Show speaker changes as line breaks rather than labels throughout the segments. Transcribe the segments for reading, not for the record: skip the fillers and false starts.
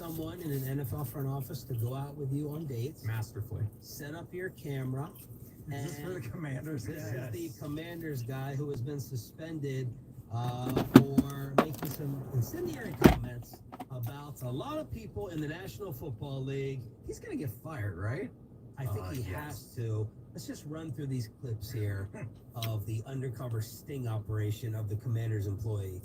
someone in an NFL front office to go out with you on dates.
Masterfully.
Set up your camera.
Is this for the Commanders?
This is the Commanders guy who has been suspended for making some incendiary comments about a lot of people in the National Football League.
He's going to get fired, right?
I think he has to. Let's just run through these clips here of the undercover sting operation of the Commanders employee.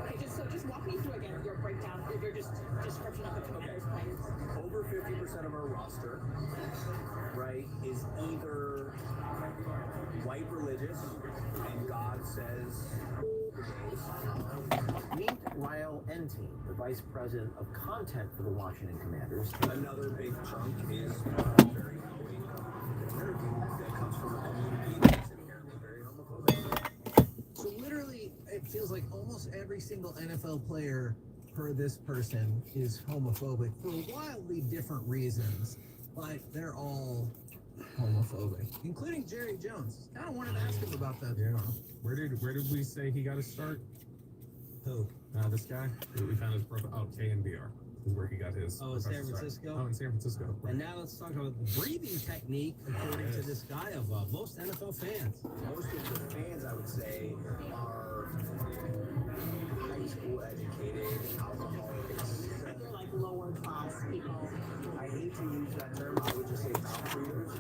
Okay, just walk me through again your breakdown, your description of the Commanders players.
Over 50% of our roster, right, is either white religious and God says. Meet Rael Entine, the vice president of content for the Washington Commanders. Another big chunk is very that comes from a community that's inherently very homophobic.
So literally, it feels like almost every single NFL player per this person is homophobic for wildly different reasons, but they're all homophobic, including Jerry Jones. I don't want to ask him about that.
Yeah. Where did we say he got his start?
Who?
This guy. We found his profile. Oh, KNBR is where he got his.
Oh, in San
professional start.
Francisco?
Oh, in San Francisco.
And now let's talk about the breathing technique, according to this guy, of most NFL fans.
Most of the fans, I would say, are high school educated alcoholics.
They're like lower class people.
I hate to use that term. I would just say mouth breathers.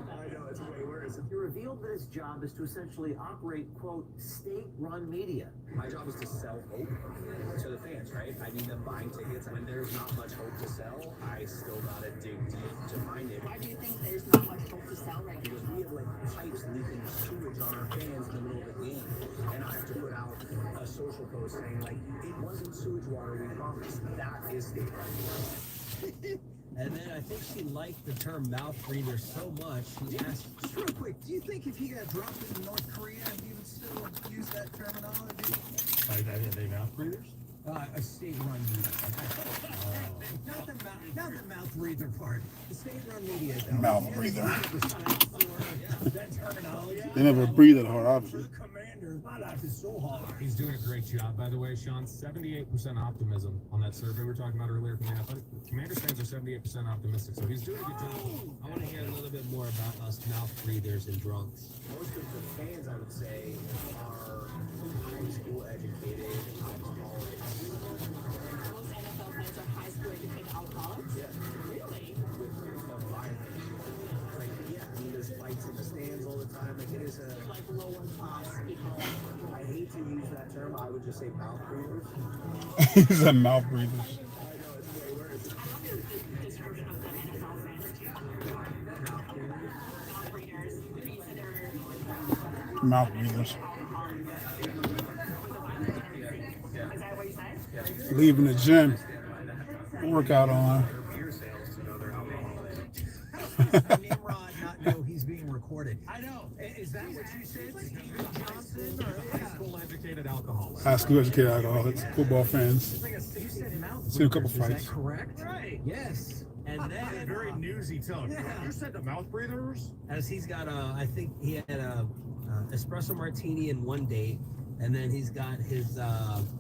I know, it's way worse. He revealed that his job is to essentially operate, quote, state-run media. My job is to sell hope to the fans, right? I need them buying tickets. When there's not much hope to sell, I still gotta dig deep to find it.
Why do you think there's not much hope to sell right now?
Because we have like pipes leaking sewage on our fans in the middle of the game. And I have to put out a social post saying, like, it wasn't sewage water, we promise. That is state-run media.
And then I think she liked the term mouth breather so much, she asked,
Just real quick, do you think if he got dropped into North Korea, he would still use that terminology?
Are they mouth breathers?
A state-run media. Not the mouth breather part. The state-run media.
Mouth breather.
That terminology.
They never breathe that hard, obviously.
For the Commanders, my life is so hard.
He's doing a great job, by the way, Sean. 78% optimism on that survey we were talking about earlier from the Athletic. Commanders fans are 78% optimistic, so he's doing a good job.
I want to hear a little bit more about us mouth breathers and drunks.
Most of the fans, I would say, are high school educated alcoholics.
Most NFL fans are high school educated alcoholics?
Yeah.
Really?
With the violence. Like, yeah, I mean, there's fights in the stands all the time. Like, it is a.
Like lower class people.
I hate to use that term. I would just say mouth breathers.
He said mouth breathers.
I know, it's way worse.
I love your description of the NFL fans. Mouth breathers. You said they're
Mouth breathers.
Is that what you said?
Leaving the gym. Workout on.
Beer sales to know they're alcoholics.
Nimrod not know he's being recorded. I know. Is that what you said, Steven Johnson?
High school educated alcoholic.
High school educated alcoholics. Football fans.
You said mouth
Seen a couple
breathers.
fights.
Is that correct? Right. Yes. And then
Very newsy tone.
Yeah.
You said the mouth breathers?
As he's got I think he had a espresso martini in one date, and then he's got his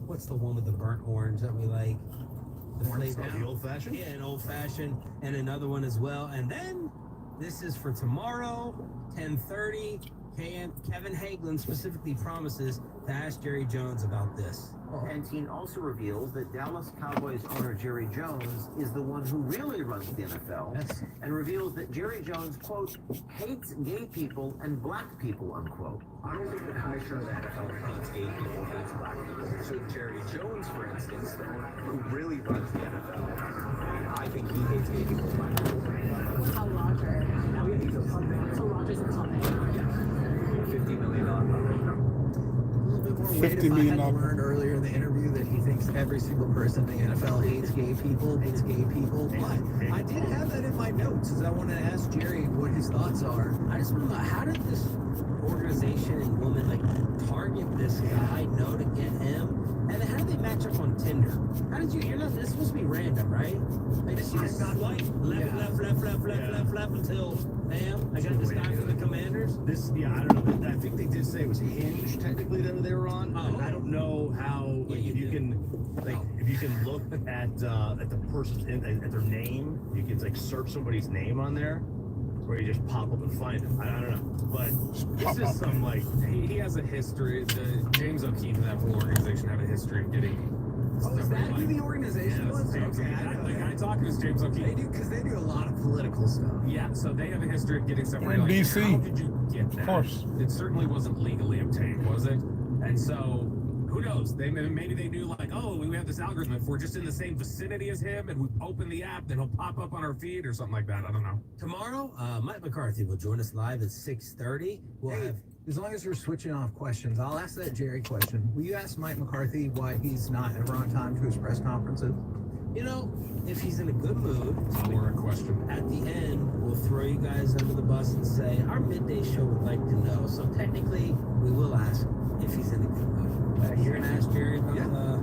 what's the one with the burnt orange that we like?
The old fashioned?
Yeah, an old fashioned, and another one as well. And then this is for tomorrow, 10:30. Kevin Hagelin specifically promises to ask Jerry Jones about this.
Entine also reveals that Dallas Cowboys owner Jerry Jones is the one who really runs the NFL,
Yes.
and reveals that Jerry Jones, quote, hates gay people and black people, unquote. I don't think the commissioner of the NFL hates gay people, hates black people. So Jerry Jones, for instance, who really runs the NFL, I think he hates gay people and black people.
How Roger?
Now he's a puppet.
So Roger's a puppet.
Yeah. $50 million puppet.
$50 million.
I learned earlier in the interview that he thinks every single person in the NFL hates gay people. But I did have that in my notes, as I wanted to ask Jerry what his thoughts are.
I just want to know, how did this organization and woman target this guy, know to get him? And then how did they match up on Tinder? How did you're not, this supposed to be random, right? Like, did she just swipe left until, bam, I got this guy from the Commanders?
I don't know. I think they did say it was Hinge, technically, that they were on.
Oh.
I don't know how
Yeah, you
you
do.
can Like if you can look at the person at their name, you can like search somebody's name on there, or you just pop up and find them. I don't know, but
This is some like he has a history. James O'Keefe and that whole organization have a history of getting.
Oh, is that who the organization
Yes,
was?
James
Okay,
O'Keefe.
I know
Like,
that.
I talked to James
They
O'Keefe.
do, because they do a lot of political stuff.
Yeah, so they have a history of getting stuff. where
In
you're like,
DC.
How did you get that?
Of course.
It certainly wasn't legally obtained, was it? And so, who knows? Maybe they knew like, oh, we have this algorithm. If we're just in the same vicinity as him and we open the app, then he'll pop up on our feed or something like that. I don't know.
Tomorrow, Mike McCarthy will join us live at 6:30. We'll
Hey,
have
as long as we're switching off questions, I'll ask that Jerry question. Will you ask Mike McCarthy why he's not ever on time to his press conferences?
You know, if he's in a good mood,
Or a question.
at the end, we'll throw you guys under the bus and say, our midday show would like to know. So technically, we will ask if he's in a good mood. You're going to ask Jerry about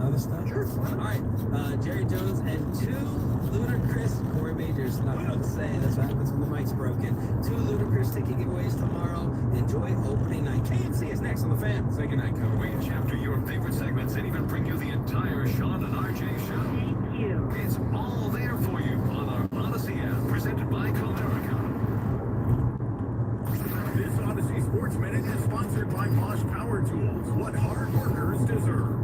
other stuff?
Sure.
All right. Jerry Jones and two ludicrous Corey Majors. Not what to say. That's what happens when the mic's broken. Two ludicrous ticket giveaways tomorrow. Enjoy opening night. KNC is next on the Fan.
Say goodnight, Coach.
Reach after your favorite segments and even bring you the entire Sean and RJ show.
Thank you.
It's all there for you on our Odyssey app, presented by Comerica. This Odyssey Sports Minute is sponsored by Bosch Power Tools. What hard workers deserve.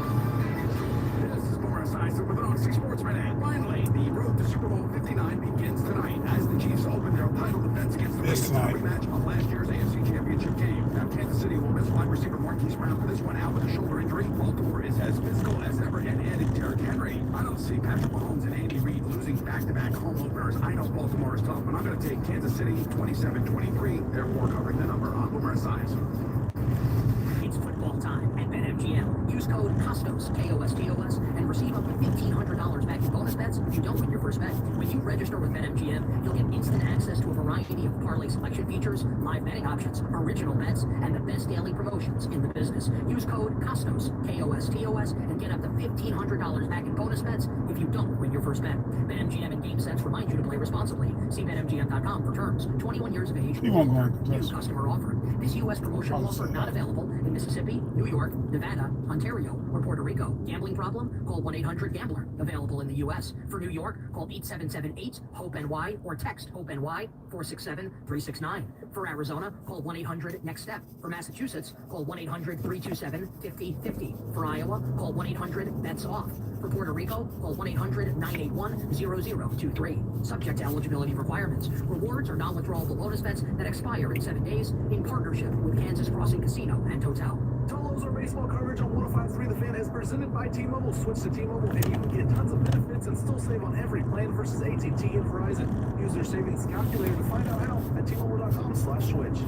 This is Morris Eisen with an Odyssey Sports Minute. Finally, the road to Super Bowl 59 begins tonight as the Chiefs open their title defense against the
This
Ravens in a
night.
rematch of last year's AFC Championship game. Now, Kansas City will miss wide receiver Marquise Brown for this one out with a shoulder injury. Baltimore is as physical as ever and added Derrick Henry. I don't see Patrick Mahomes and Andy Reid losing back-to-back home openers. I know Baltimore is tough, but I'm going to take Kansas City 27-23. Therefore, covering the number on Boomer Esiason.
It's football time at BetMGM. Use code COSTOS, K-O-S-T-O-S, and receive up to $1,500 back in bonus bets if you don't win your first bet. When you register with BetMGM, you'll get instant access to a variety of parlay selection features, live betting options, original bets, and the best daily promotions in the business. Use code COSTOS, K-O-S-T-O-S, and get up to $1,500 back in bonus bets if you don't win your first bet. BetMGM and GameSense remind you to play responsibly. See BetMGM.com for terms. 21 years of age.
You won't go
older.
into
New
this.
customer offer. This U.S. promotional offer not available in Mississippi, New York, Nevada, Ontario, or Puerto Rico. Gambling problem? Call 1-800-GAMBLER. Available in the U.S. For New York, call 8778-HOPE-NY or text HOPE-NY 467-369. For Arizona, call 1-800-NEXT-STEP. For Massachusetts, call 1-800-327-5050. For Iowa, call 1-800-BETS-OFF. For Puerto Rico, call 1-800-981-0023. Subject to eligibility requirements. Rewards are non-withdrawable bonus bets that expire in 7 days in partnership with Kansas Crossing Casino and Hotel.
Tolos or baseball coverage on 105.3 The Fan is presented by T-Mobile. Switch to T-Mobile and you can get tons of benefits and still save on every plan versus AT&T and Verizon. Use their savings calculator to find out how at T-Mobile.com/switch.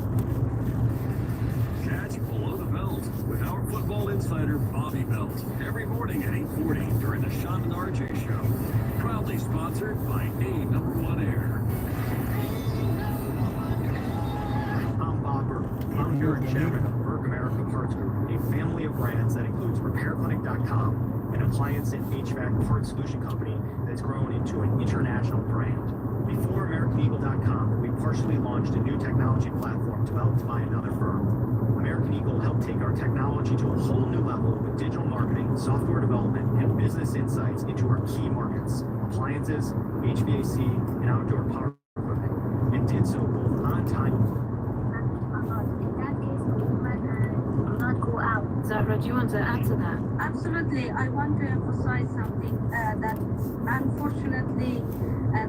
Catch Below the Belt with our football insider, Bobby Belt, every morning at 8:40 during the Sean and RJ show. Proudly sponsored by A1 Air.
I'm Bob Burke. I'm here and chairman of Burke America Parts Group, a family of brands that includes RepairClinic.com, an appliance and HVAC parts solution company that's grown into an international brand. Before AmericanEagle.com, we partially launched a new technology platform developed by another firm. American Eagle helped take our technology to a whole new level with digital marketing, software development, and business insights into our key markets, appliances, HVAC, and outdoor power equipment, and did so both on time.
Zahra, do you want to add to that?
Absolutely. I want to emphasize something that unfortunately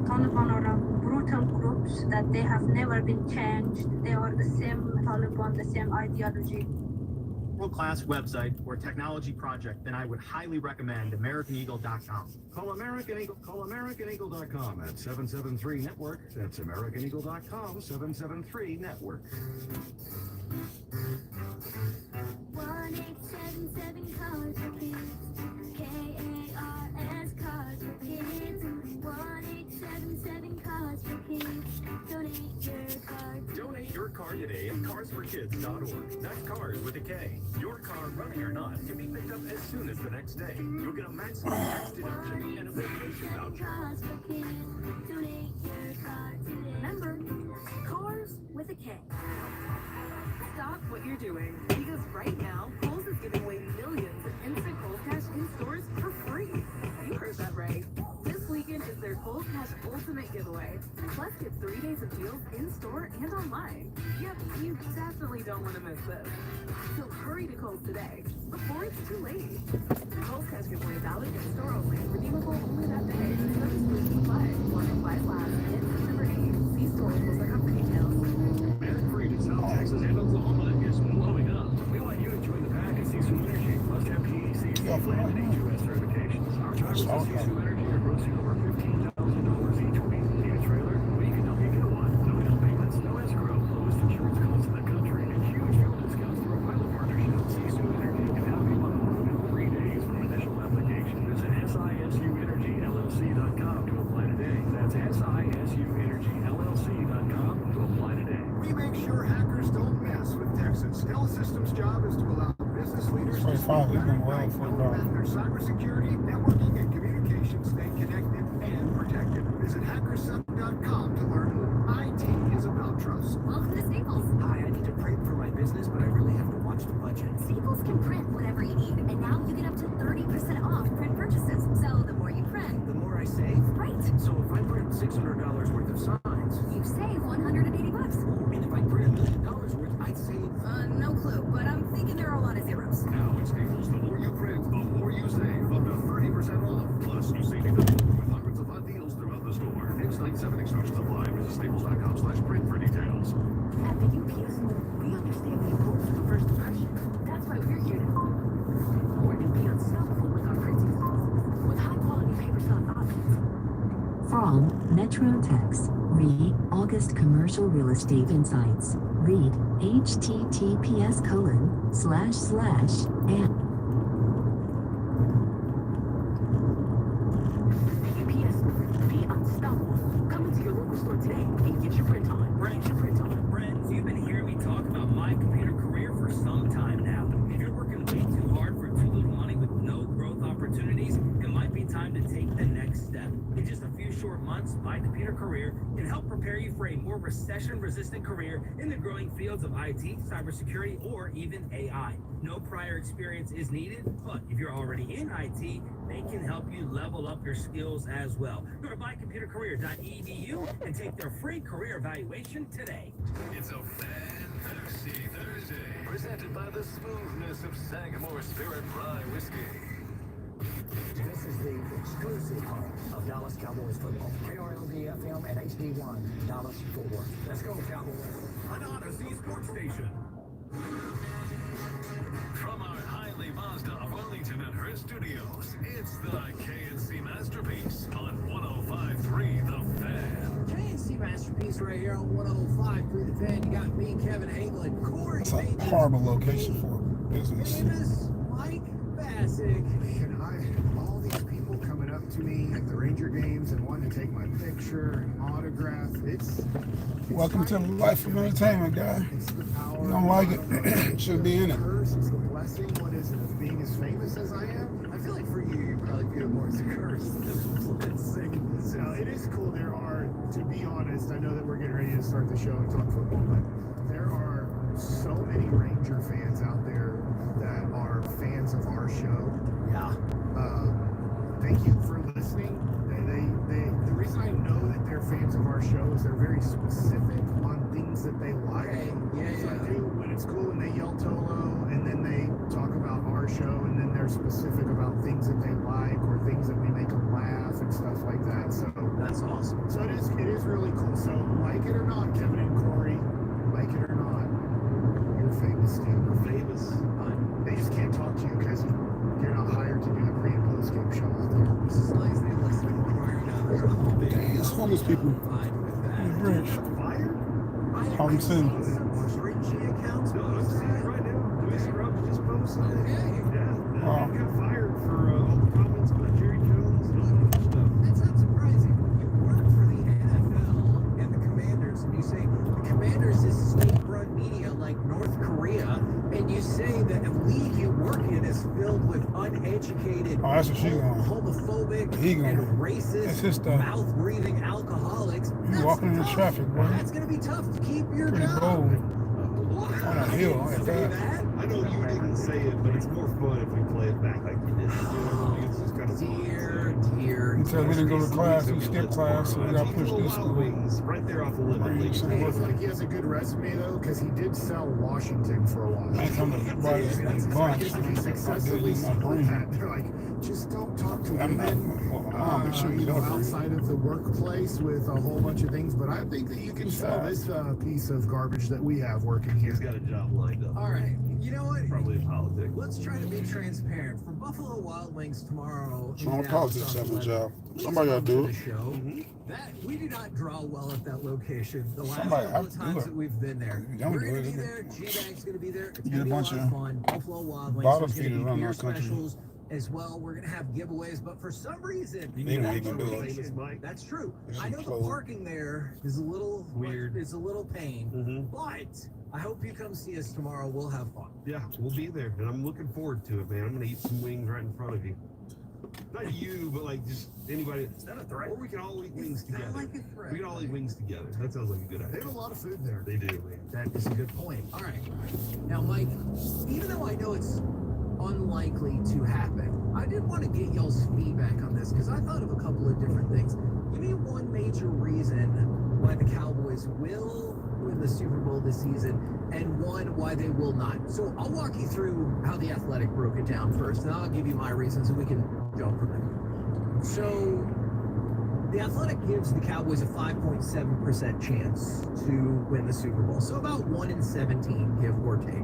Taliban are brutal groups, that they have never been changed. They are the same Taliban, the same ideology.
World-class website or technology project, then I would highly recommend AmericanEagle.com.
Call American Eagle. Call AmericanEagle.com at 773-NETWORK. That's AmericanEagle.com, 773-NETWORK.
1877 Cars for Kids. K-A-R-S Cars for Kids. 1877 Cars for Kids. Donate your car.
Donate your car today at carsforkids.org. That's cars with a K. Your car, running or not, can be picked up as soon as the next day. You'll get a maximum tax deduction and a vacation voucher.
Cars for Kids. Donate your car today.
Remember, cars with a K. Stop what you're doing, because right now, Kohl's is is giving away millions of instant Cold Cash in stores for free. You heard that right. This weekend is their Cold Cash Ultimate Giveaway. Plus, get 3 days of deals in store and online. Yep, you definitely don't want to miss this. So hurry to Kohl's today before it's too late. Kohl's Cash Giveaway valid in store only. Redeemable only that day. Service please apply. One applies last. Ends September 8th. See store for details.
Air freight in South Texas and Oklahoma is blowing up. We want you to join the pack and see some energy. Must have PEC and HOS certifications. Our drivers at Sisu Energy are grossing over $15,000 each week. Need a trailer? We can help you get one. No down payments, no escrow, lowest insurance costs in the country, and huge fuel discounts through a pilot partnership. Sisu Energy can help you on the road in 3 days from initial application. Visit SISUEnergyLLC.com to apply today. That's SISUEnergyLLC.com to apply today. We make sure hackers don't mess with Texas. Stellar Systems' job is to allow business leaders to
finally been well for
about their cybersecurity, networking, and communications stay connected and protected. Visit hackersup.com to learn more. IT is about trust.
Welcome to Staples.
Hi, I need to print for my business, but I really have to watch the budget.
Staples can print whatever you need, and now you get up to 30% off print purchases. So the more you print,
The more I save?
right,
So if I print $600 worth of signs,
you save $180.
and if I print $1 million worth, I'd save.
No clue, but I'm thinking there are a lot of zeros.
Now at Staples, the more you print, the more you save. Up to 30% off. Plus, you save even more with hundreds of hot deals throughout the store. X97 instructions apply. Visit staples.com/print for details.
At the UPS store, we understand the importance of first impression. That's why we're here to be unstoppable with our printing services, with high-quality paper stock options.
From Metrotex, read August Commercial Real Estate Insights. Read https://
UPS store, be unstoppable. Come into your local store today and get your print on. Get your print on.
Friends, you've been hearing me talk about My Computer Career for some time now. If you're working way too hard for too little money with no growth opportunities, it might be time to take the next step. In just a few short months, My Computer Career can help prepare you for a more recession-resistant career in the growing fields of IT, cybersecurity, or even AI. No prior experience is needed, but if you're already in IT, they can help you level up your skills as well. Go to mycomputercareer.edu and take their free career evaluation today.
It's a fantastic Thursday, presented by the smoothness of Sagamore Spirit Rye Whiskey.
This is the exclusive home of Dallas Cowboys football. KRLD FM and HD1, Dallas Fort Worth. Let's go, Cowboys.
An Odyssey Sports Station. From our Highly Mazda of Wellington and Hearst studios, it's the KNC Masterpiece on 105.3 The Fan.
KNC Masterpiece right here on 105.3 The Fan. You got me, Kevin England, Corey
It's a
Davis,
horrible location for business.
famous Mike Bassick.
And all these people coming up to me at the Ranger games and wanting to take my picture and autograph. It's
Welcome to the life of entertainment, guy.
It's the power.
You don't like it? Should be in it.
Curse. It's the blessing. What is it? Of being as famous as I am. I feel like for you, you probably feel it more as a curse. It's sick. So it is cool. There are, to be honest, I know that we're getting ready to start the show and talk football, but there are so many Ranger fans out there that are fans of our show.
Yeah.
Thank you for listening. The reason I know that they're fans of our show is they're very specific on things that they like. So I do when it's cool when they yell Tolo and then they talk about our show and then they're specific about things that they like or things that we make them laugh and stuff like that. So
That's awesome.
so it is really cool. So like it or not, Kevin and Corey, like it or not, you're famous too.
We're famous.
They just can't talk to you because you're not hired to do the pre and post game show out there.
As long as they listen to the choir now, they're all big.
Dang, it's homeless people.
Fine with
On the
that.
bridge.
Fired?
Harlem City.
Some cringy accounts post that.
Right now, Louis Scruggs just posted it.
Okay.
Yeah,
Wow.
he got fired for all the comments about Jerry Jones and all that other stuff.
That's not surprising. You work for the NFL and the Commanders, and you say the Commanders is state-run media like North Korea, and you say that the league you work in is filled with uneducated,
Oh, that's what she going.
homophobic,
He going.
and
That's his
racist,
stuff.
mouth-breathing alcoholics.
You
That's
walking in the
tough.
traffic, boy.
That's going to be tough to keep your
Pretty
job.
bold.
What?
On a hill like
Say
that.
that.
I
know you didn't say it, but it's more fun if we play it back like you did. You know, it's just kind of
Dear.
Until we didn't go to class, we skipped class, so we got pushed this school.
Wings right there off the limit.
Right, so
Hey,
it
it's
wasn't-
like he has a good resume though, because he did sell Washington for a while.
I come to buy this
That's
bunch.
exactly he
I
successfully
did my
sold
brain.
that. They're like, just don't talk to
I'm not-
women,
well, I'm sure you don't.
outside of the workplace with a whole bunch of things. But I think that you can sell this piece of garbage that we have working here.
He's got a job lined up.
All right. You know what?
Probably in politics.
Let's try to be transparent. For Buffalo Wild Wings tomorrow.
So on politics have a job.
Please
Somebody
come
gotta do
to
it.
the show. That we do not draw well at that location. The last
Somebody
couple
have
of
to do
times
it.
that we've been there,
If you don't
we're
do
gonna
it,
be
it'll-
there. G-Bag's gonna be there. It's
You
gonna
get a
be a
bunch
lot
of
of fun. Buffalo Wild Wings.
bottom
There's gonna
feeders
be
around
beer
our country.
specials as well. We're gonna have giveaways, but for some reason,
They know
that
you can do it.
location- that's true.
There's
I
some
know the
clothes.
parking there is a little
Weird.
It's a little pain,
Mm-hmm.
but I hope you come see us tomorrow. We'll have fun.
Yeah, we'll be there, and I'm looking forward to it, man. I'm gonna eat some wings right in front of you. Not you, but like just anybody.
Is that a threat?
Or we can all eat wings
It's not
together.
like a threat.
We can all eat wings together. That sounds like a good
They
idea.
have a lot of food there.
They do, man.
That is a good point. All right. Now, Mike, even though I know it's unlikely to happen, I did want to get y'all's feedback on this because I thought of a couple of different things. Give me one major reason why the Cowboys will win the Super Bowl this season and one why they will not. So I'll walk you through how the Athletic broke it down first, and I'll give you my reasons and we can jump from there. So the Athletic gives the Cowboys a 5.7% chance to win the Super Bowl. So about 1 in 17, give or take.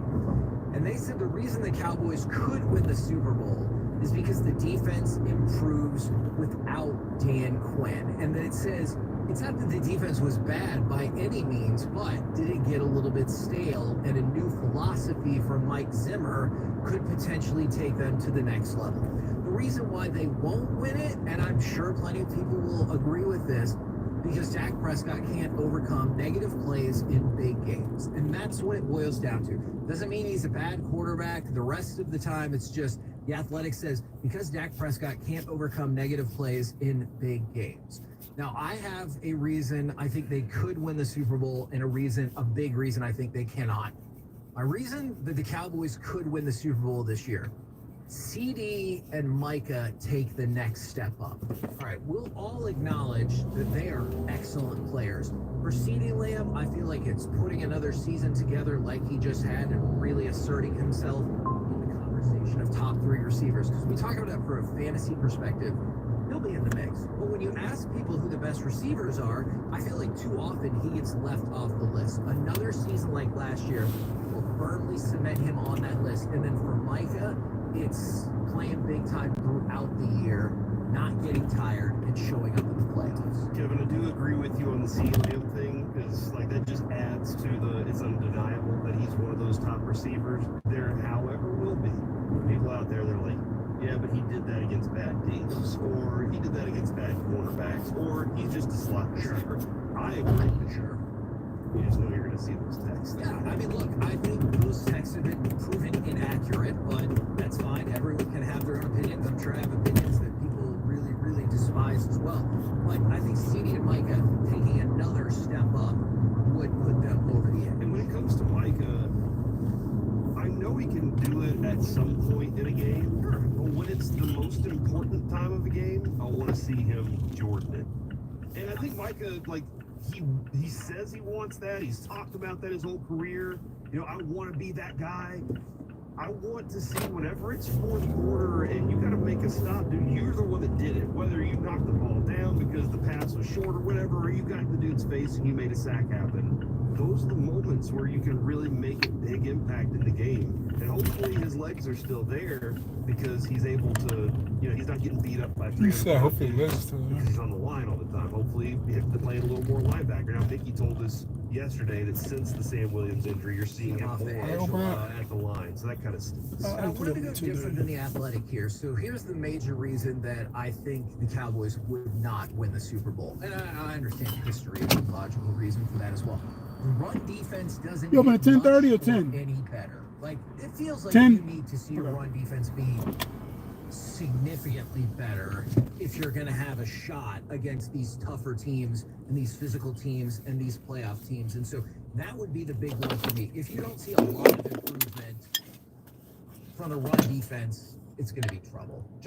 And they said the reason the Cowboys could win the Super Bowl is because the defense improves without Dan Quinn. And then it says, it's not that the defense was bad by any means, but did it get a little bit stale? And a new philosophy from Mike Zimmer could potentially take them to the next level. The reason why they won't win it, and I'm sure plenty of people will agree with this, because Dak Prescott can't overcome negative plays in big games. And that's what it boils down to. Doesn't mean he's a bad quarterback. The rest of the time, it's just the Athletic says because Dak Prescott can't overcome negative plays in big games. Now, I have a reason I think they could win the Super Bowl and a big reason I think they cannot. My reason that the Cowboys could win the Super Bowl this year, CD and Micah take the next step up. All right, we'll all acknowledge that they are excellent players. For CD Lamb, I feel like it's putting another season together like he just had and really asserting himself in the conversation of top 3 receivers. Because we talk about that from a fantasy perspective, he'll be in the mix. But when you ask people who the best receivers are, I feel like too often he gets left off the list. Another season like last year will firmly cement him on that list. And then for Micah, it's playing big time throughout the year, not getting tired, and showing up in the playoffs.
Kevin, I do agree with you on the CeeDee Lamb thing, because like that just adds to it's undeniable that he's one of those top receivers. There, however, will be people out there that are like, yeah, but he did that against bad teams, or he did that against bad cornerbacks, or he's just a slot receiver. I agree for sure. You just know you're going to see those texts.
Yeah, I mean, look, I think those texts have been proven inaccurate, but that's fine. Everyone can have their own opinions. I'm sure I have opinions that people really, really despise as well. But I think CD and Micah taking another step up would put them over the edge.
And when it comes to Micah, I know he can do it at some point in a game, but when it's the most important time of the game, I want to see him Jordan it. And I think Micah, like, he says he wants that. He's talked about that his whole career. You know, I want to be that guy. I want to see whenever it's fourth quarter and you got to make a stop, dude, you're the one that did it. Whether you knocked the ball down because the pass was short or whatever, or you got in the dude's face and you made a sack happen. Those are the moments where you can really make a big impact in the game. And hopefully his legs are still there because he's able to, you know, he's not getting beat up by
He said, hopefully he listens to
because
them.
he's on the line all the time. Hopefully he has to play a little more linebacker. Now, Mickey told us yesterday that since the Sam Williams injury, you're seeing him
Off the
more
edge.
at the line. So that kind of stinks.
I wanted to go different than the Athletic here. So here's the major reason that I think the Cowboys would not win the Super Bowl. And I understand history is a logical reason for that as well. The run defense doesn't
You open
get
at 10:30 or
much
10?
any better. Like, it feels like
10?
you need to see your run defense be significantly better if you're going to have a shot against these tougher teams and these physical teams and these playoff teams. And so that would be the big one for me. If you don't see a lot of improvement from the run defense, it's going to be trouble. Just